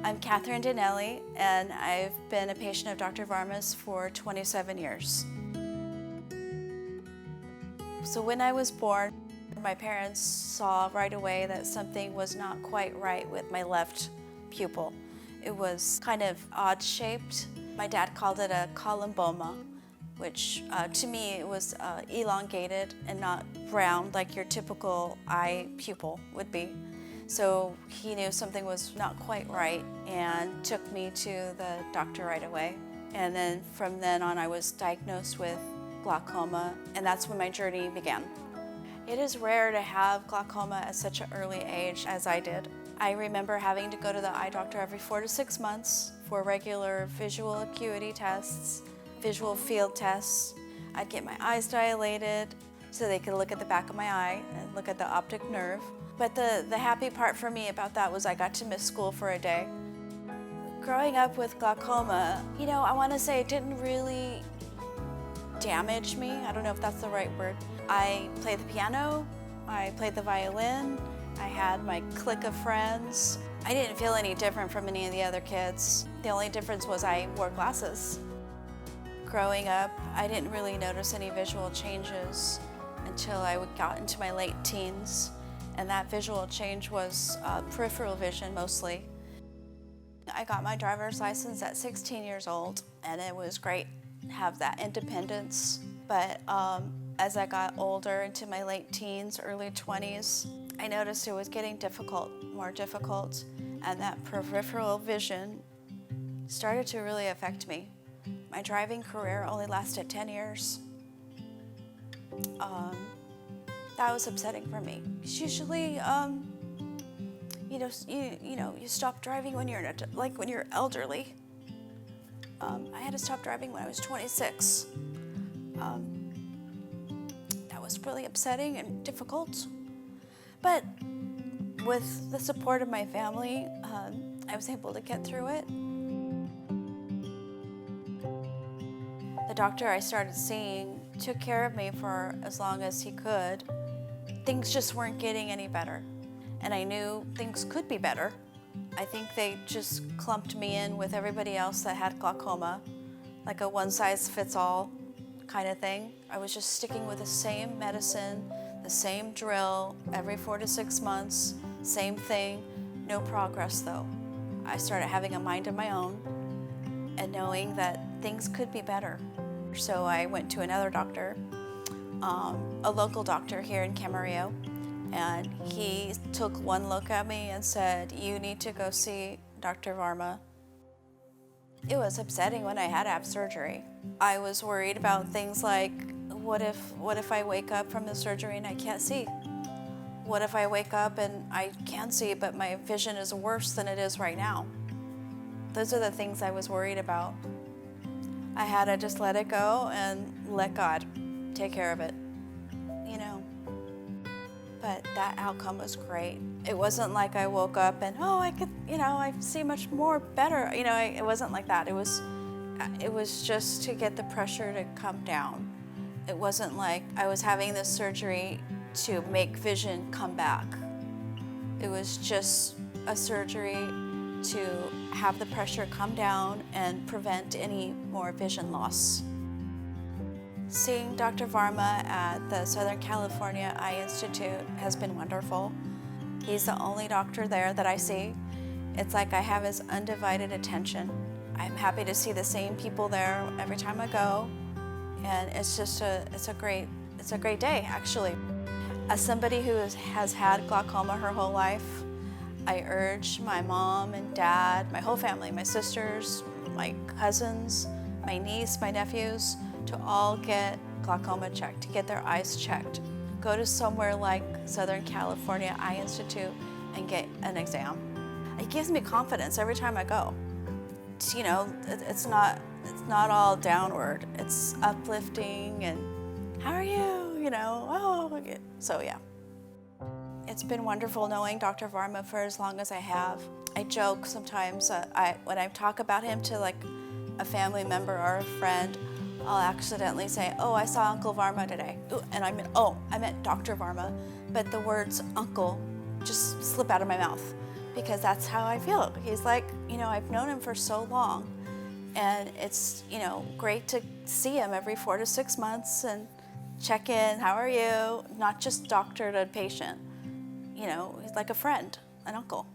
I'm DiNielli's, and I've been a patient of Dr. Varma's for 27 years. So when I was born, my parents saw right away that something was not quite right with my left pupil. It was kind of odd-shaped. My dad called it a columboma, which to me it was elongated and not round like your typical eye pupil would be. So he knew something was not quite right and took me to the doctor right away. And then from then on I was diagnosed with glaucoma, and that's when my journey began. It is rare to have glaucoma at such an early age as I did. I remember having to go to the eye doctor every 4 to 6 months for regular visual acuity tests, visual field tests. I'd get my eyes dilated so they could look at the back of my eye and look at the optic nerve. But the happy part for me about that was I got to miss school for a day. Growing up with glaucoma, I want to say it didn't really damage me. I don't know if that's the right word. I played the piano, I played the violin, I had my clique of friends. I didn't feel any different from any of the other kids. The only difference was I wore glasses. Growing up, I didn't really notice any visual changes until I got into my late teens, and that visual change was peripheral vision mostly. I got my driver's license at 16 years old, and it was great to have that independence. But as I got older, into my late teens, early 20s, I noticed it was getting more difficult, and that peripheral vision started to really affect me. My driving career only lasted 10 years. That was upsetting for me. It's usually, you stop driving when you're elderly. I had to stop driving when I was 26. That was really upsetting and difficult. But with the support of my family, I was able to get through it. The doctor I started seeing took care of me for as long as he could. Things just weren't getting any better, and I knew things could be better. I think they just clumped me in with everybody else that had glaucoma, like a one-size-fits-all kind of thing. I was just sticking with the same medicine, the same drill every 4 to 6 months, same thing, no progress though. I started having a mind of my own and knowing that things could be better. So I went to another doctor, a local doctor here in Camarillo, and he took one look at me and said, "You need to go see Dr. Varma." It was upsetting when I had to have surgery. I was worried about things like, what if I wake up from the surgery and I can't see? What if I wake up and I can see, but my vision is worse than it is right now? Those are the things I was worried about. I had to just let it go and let God take care of it, But that outcome was great. It wasn't like I woke up and, I see much more better. It wasn't like that. It was just to get the pressure to come down. It wasn't like I was having this surgery to make vision come back. It was just a surgery to have the pressure come down and prevent any more vision loss. Seeing Dr. Varma at the Southern California Eye Institute has been wonderful. He's the only doctor there that I see. It's like I have his undivided attention. I'm happy to see the same people there every time I go, and it's a great day actually. As somebody who has had glaucoma her whole life, I urge my mom and dad, my whole family, my sisters, my cousins, my niece, my nephews, to all get glaucoma checked, to get their eyes checked. Go to somewhere like Southern California Eye Institute and get an exam. It gives me confidence every time I go. It's not all downward. It's uplifting and, how are you? So yeah. It's been wonderful knowing Dr. Varma for as long as I have. I joke sometimes, when I talk about him to like a family member or a friend, I'll accidentally say, "Oh, I saw Uncle Varma today." And I meant Dr. Varma. But the words uncle just slip out of my mouth. because that's how I feel. He's like, you know, I've known him for so long, and it's, you know, great to see him every 4 to 6 months and check in, how are you? Not just doctor to patient. You know, he's like a friend, an uncle.